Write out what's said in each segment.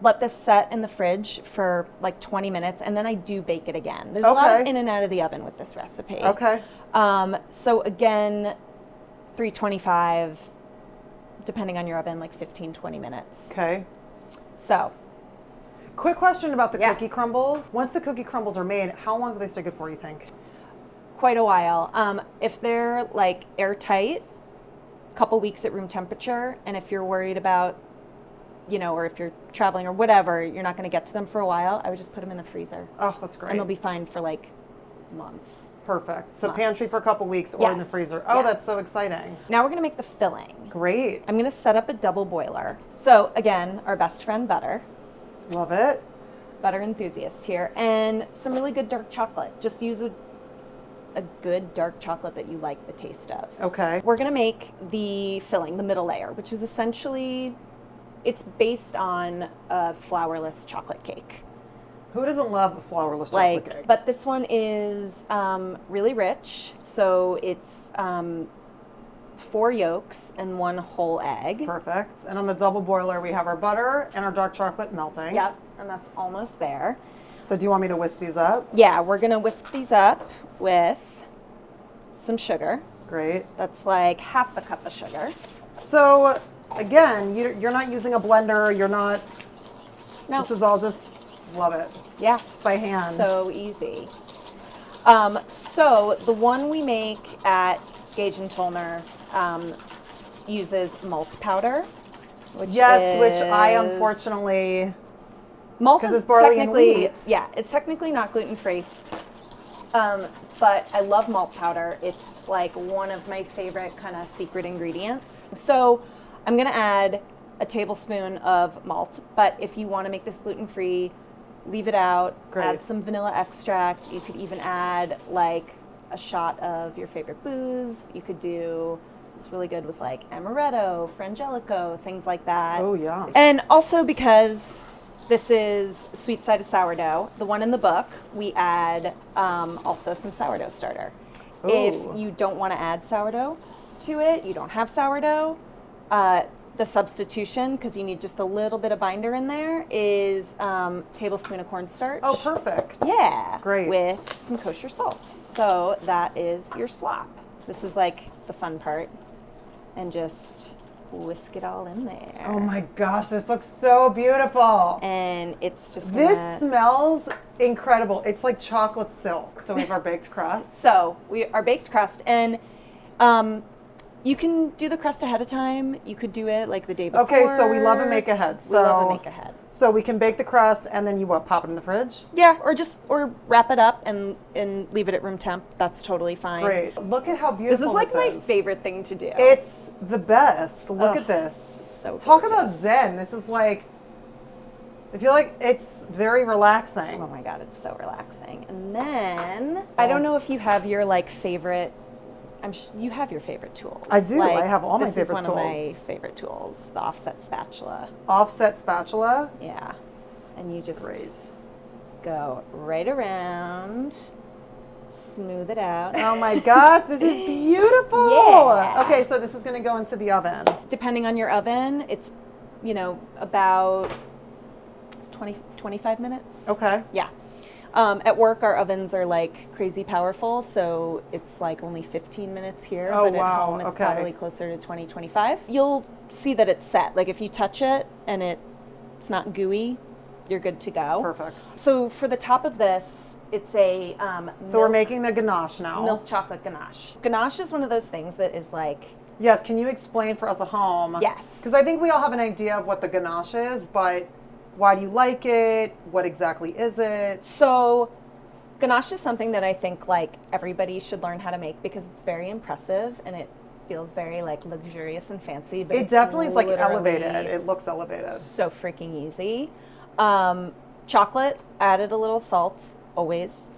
Let this set in the fridge for like 20 minutes, and then I do bake it again. There's a lot of in and out of the oven with this recipe. Okay. So again, 325, depending on your oven, like 15, 20 minutes. Okay. So. Quick question about the cookie crumbles. Once the cookie crumbles are made, how long do they stay good for, you think? Quite a while. If they're like airtight, a couple weeks at room temperature, and if you're worried about, or if you're traveling or whatever, you're not going to get to them for a while, I would just put them in the freezer. Oh, that's great. And they'll be fine for like months. Perfect. So pantry for a couple weeks or in the freezer. Oh, that's so exciting. Now we're going to make the filling. Great. I'm going to set up a double boiler. So again, our best friend butter. Love it. Butter enthusiasts here. And some really good dark chocolate. Just use a good dark chocolate that you like the taste of. Okay. We're going to make the filling, the middle layer, which is essentially, it's based on a flourless chocolate cake. Who doesn't love a flourless chocolate cake? But this one is really rich. So it's 4 yolks and 1 whole egg. Perfect. And on the double boiler, we have our butter and our dark chocolate melting. Yep, and that's almost there. So do you want me to whisk these up? Yeah, we're going to whisk these up with some sugar. Great. That's like half a cup of sugar. So again, you're not using a blender. You're not. No. This is all just, love it. Yeah. Just by hand. So easy. So the one we make at Gage Tollner uses malt powder. Which which I unfortunately. Malt is it's barley technically, and wheat. Yeah, it's technically not gluten-free. But I love malt powder. It's like one of my favorite kind of secret ingredients. So I'm going to add a tablespoon of malt, but if you want to make this gluten-free, leave it out. Great. Add some vanilla extract. You could even add like a shot of your favorite booze. You could do, it's really good with like amaretto, frangelico, things like that. Oh, yeah. And also because this is sweet side of sourdough, the one in the book, we add also some sourdough starter. Ooh. If you don't want to add sourdough to it, you don't have sourdough, the substitution, because you need just a little bit of binder in there, is tablespoon of cornstarch. Oh, perfect. Yeah. Great. With some kosher salt. So that is your swap. This is like the fun part. And just whisk it all in there. Oh my gosh, this looks so beautiful. And it's just This smells incredible. It's like chocolate silk. So we have our baked crust. So our baked crust, and you can do the crust ahead of time. You could do it like the day before. Okay, so we love a make ahead. We love a make ahead. So we can bake the crust and then you pop it in the fridge? Yeah, or wrap it up and leave it at room temp. That's totally fine. Great. Look at how beautiful this is like my favorite thing to do. It's the best. Look at this. So Talk gorgeous. about zen. This is like, I feel like it's very relaxing. Oh my God, it's so relaxing. And then, I don't know if you have your like favorite, you have your favorite tools. I do. Like, I have all my favorite tools. This is one of my tools. favorite tools, the offset spatula. Offset spatula? Yeah. And you just Great. go right around, smooth it out. Oh my gosh, this is beautiful. Yeah. Okay, so this is going to go into the oven. Depending on your oven, it's, about 25 minutes. Okay. Yeah. At work, our ovens are like crazy powerful, so it's like only 15 minutes here. Oh, but wow. at home, it's probably closer to 20, 25. You'll see that it's set. Like if you touch it and it's not gooey, you're good to go. Perfect. So for the top of this, it's a So we're making the ganache now. milk chocolate ganache. Ganache is one of those things that is like, Yes, can you explain for us at home? Yes. Because I think we all have an idea of what the ganache is, but why do you like it? What exactly is it? so ganache is something that I think like everybody should learn how to make because it's very impressive and it feels very like luxurious and fancy. But It definitely is like literally elevated. It looks elevated. So freaking easy. Chocolate, added a little salt, always.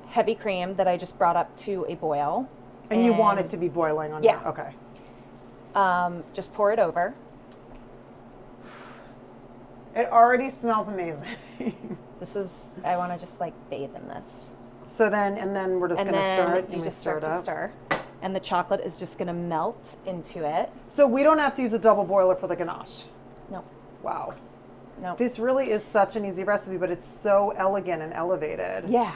Heavy cream that I just brought up to a boil. And you want it to be boiling on Yeah. your, okay. Just pour it over. It already smells amazing. I want to just like bathe in this. So then, and then we're just going to stir it. You and just stir start it to up. stir. And the chocolate is just going to melt into it. So we don't have to use a double boiler for the ganache. No. Wow. No. This really is such an easy recipe, but it's so elegant and elevated. Yeah.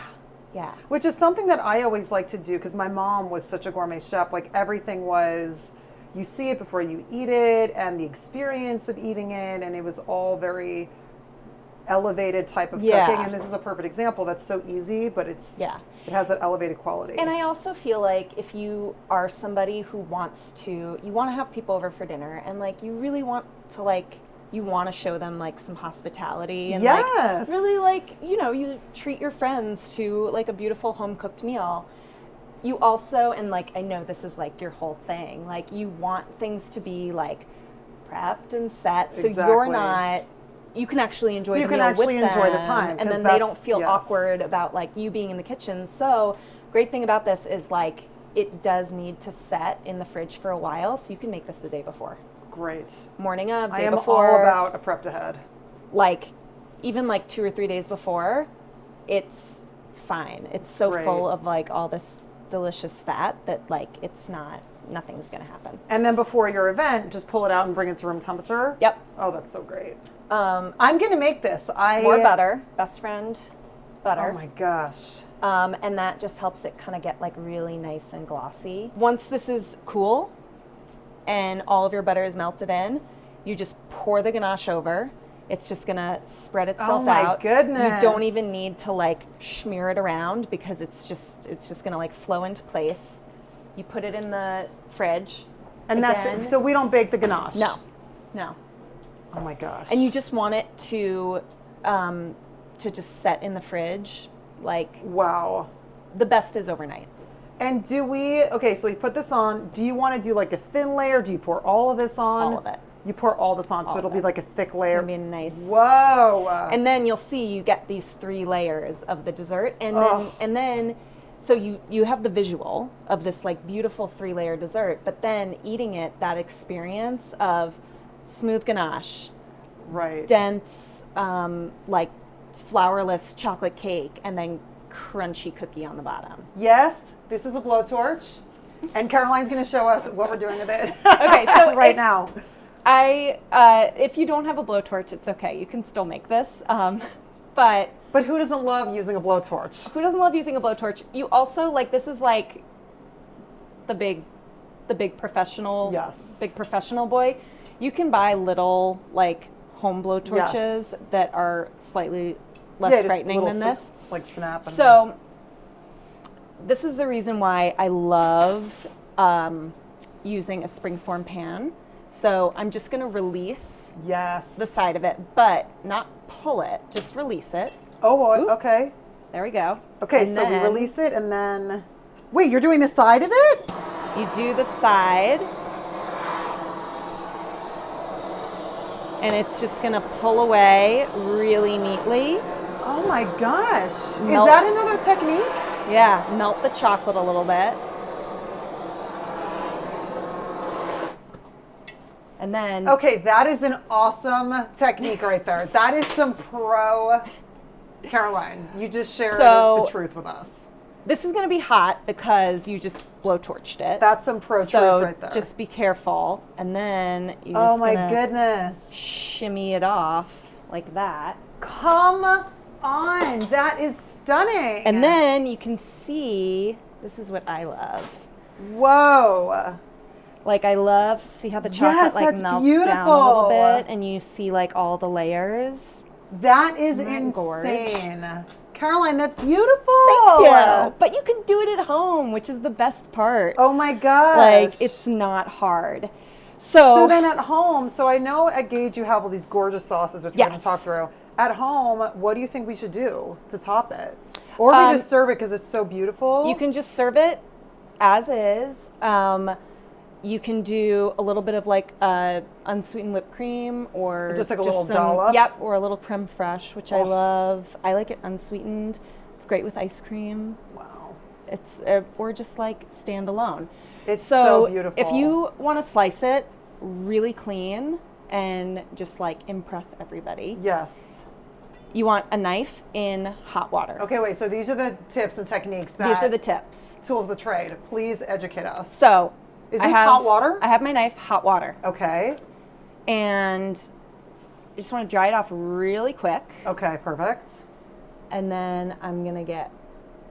Yeah. Which is something that I always like to do because my mom was such a gourmet chef. Like everything was, you see it before you eat it and the experience of eating it. And it was all very elevated type of cooking. And this is a perfect example. That's so easy, but it has that elevated quality. And I also feel like if you are somebody who you want to have people over for dinner and like you really want to like, you want to show them like some hospitality and like really like, you know, you treat your friends to like a beautiful home cooked meal. You also, and like, I know this is like your whole thing, like you want things to be like prepped and set. So you can actually enjoy the meal with them. Enjoy the time. And then they don't feel awkward about like you being in the kitchen. So great thing about this is like, it does need to set in the fridge for a while. So you can make this the day before. Great. Morning of, day I am before. all about a prepped ahead. Like, even like 2 or 3 days before, it's fine. It's so full of like all this delicious fat that like nothing's gonna happen. And then before your event, just pull it out and bring it to room temperature? Yep. Oh, that's so great. I'm gonna make this. More butter, best friend butter. Oh my gosh. And that just helps it kind of get like really nice and glossy. Once this is cool, and all of your butter is melted in, you just pour the ganache over. It's just gonna spread itself out. Oh my goodness. You don't even need to like smear it around because it's just gonna like flow into place. You put it in the fridge. And that's it. So we don't bake the ganache? No. Oh my gosh. And you just want it to just set in the fridge. Like, wow. The best is overnight. And so we put this on. Do you want to do like a thin layer? Do you pour all of this on? All of it. You pour all this on, so it'll be like a thick layer. It's gonna be nice. Whoa. And then you'll see you get these 3 layers of the dessert. And then so you have the visual of this like beautiful 3-layer dessert, but then eating it, that experience of smooth ganache, dense, like flourless chocolate cake, and then crunchy cookie on the bottom. Yes, this is a blowtorch, and Caroline's going to show us what we're doing with it. Okay, so now, if you don't have a blowtorch, it's okay. You can still make this, but who doesn't love using a blowtorch? Who doesn't love using a blowtorch? You also like this is like the big professional, big professional boy. You can buy little like home blowtorches that are slightly less frightening than this. Like snap. So this is the reason why I love using a springform pan. So I'm just going to release the side of it, but not pull it, just release it. Oh, okay. There we go. Okay, and so we release it and then, wait, you're doing the side of it? You do the side. And it's just going to pull away really neatly. Oh my gosh. Is that another technique? Yeah, melt the chocolate a little bit. And then... Okay, that is an awesome technique right there. That is some pro... Caroline, you just shared the truth with us. This is going to be hot because you just blowtorched it. That's some pro truth right there. Just be careful. And then you just oh my goodness, shimmy it off like that. Come on, that is stunning. And then you can see, this is what I love. Whoa. Like I love, see how the chocolate like melts down a little bit and you see like all the layers. That is insane. Caroline, that's beautiful. Thank you. But you can do it at home, which is the best part. Oh my gosh. Like, it's not hard. So then at home, so I know at Gage you have all these gorgeous sauces, which we're going to talk through. At home, what do you think we should do to top it? Or we just serve it because it's so beautiful? You can just serve it as is. You can do a little bit of like unsweetened whipped cream or just like a little dollop. Yep, or a little creme fraiche, which I love. I like it unsweetened. It's great with ice cream. Wow. It's or just like standalone. It's so beautiful. If you want to slice it really clean and just like impress everybody. Yes. You want a knife in hot water. Okay, wait. So these are the tips and techniques. These are the tips. Tools of the trade. Please educate us. So. Is this hot water? I have my knife hot water. Okay. And just want to dry it off really quick. Okay, perfect. And then I'm going to get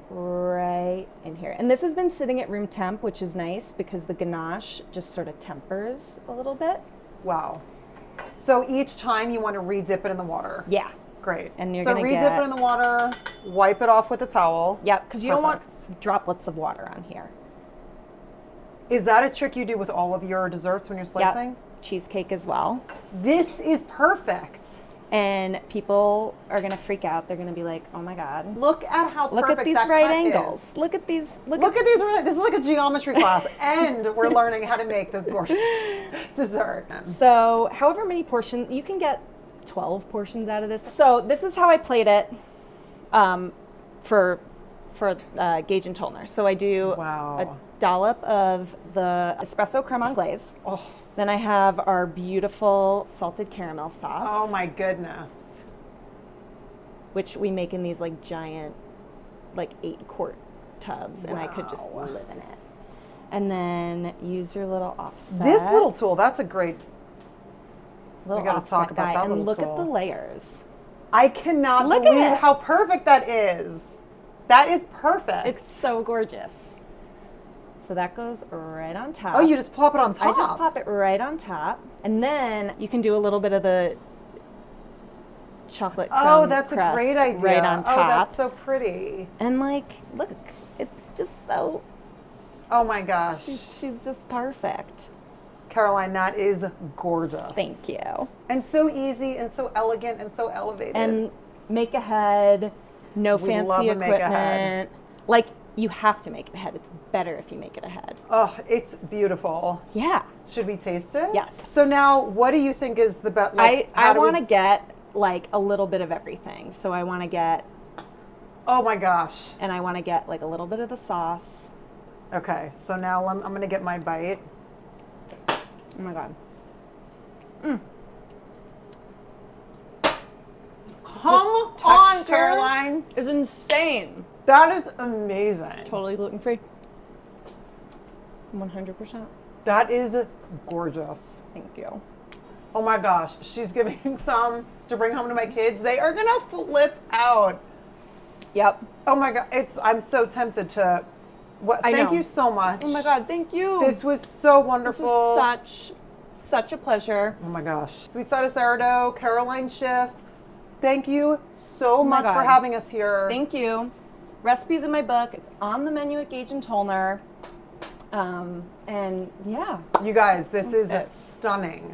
right in here. And this has been sitting at room temp, which is nice because the ganache just sort of tempers a little bit. Wow. So each time you want to re-dip it in the water? Yeah. Great. And you're so going to re-dip it in the water, wipe it off with a towel. Yep, because you don't want Perfect. droplets of water on here. Is that a trick you do with all of your desserts when you're slicing? Yep. Cheesecake as well. This is perfect. And people are going to freak out. They're going to be like, oh my God. Look at how Look perfect at these that right cut angles. is. Look at these. Look at these. This is like a geometry class. And we're learning how to make this gorgeous dessert. So however many portions, you can get 12 portions out of this. So this is how I plate it for Gage and Tollner. So I do a dollop of the espresso creme anglaise. Oh. Then I have our beautiful salted caramel sauce. Oh my goodness. Which we make in these like giant, like 8-quart tubs, and I could just live in it. And then use your little offset. This little tool, that's a great. Little we gotta offset talk about guy, that and little look tool. at the layers. I cannot Look at believe it. how perfect that is. That is perfect. It's so gorgeous. So that goes right on top. Oh, you just plop it on top. I just pop it right on top. And then you can do a little bit of the chocolate crumb that's a crust great idea. right on top. Oh, that's so pretty. And like, look, it's just so, Oh my gosh. she's just perfect. Caroline, that is gorgeous. Thank you. And so easy and so elegant and so elevated. And make ahead, no We fancy love a equipment. make ahead. Like, you have to make it ahead. It's better if you make it ahead. Oh, it's beautiful. Yeah. Should we taste it? Yes. So now, what do you think is the best? Like, I want to get like a little bit of everything. So I want to get, Oh my gosh. and I want to get like a little bit of the sauce. Okay, so now I'm going to get my bite. Oh my God. Come on, Caroline. It's insane. That is amazing. Totally gluten free. 100%. That is gorgeous. Thank you. Oh my gosh, she's giving some to bring home to my kids. They are gonna flip out. Yep. Oh my god, I'm so tempted to. Thank you so much. Oh my God, thank you. This was so This wonderful. was such a pleasure. Oh my gosh, Sweet Side of Sourdough, Caroline Schiff. Thank you so much for God. having us here. Thank you. Recipes in my book. It's on the menu at Gage and Tollner. And yeah. You guys, this is it. stunning.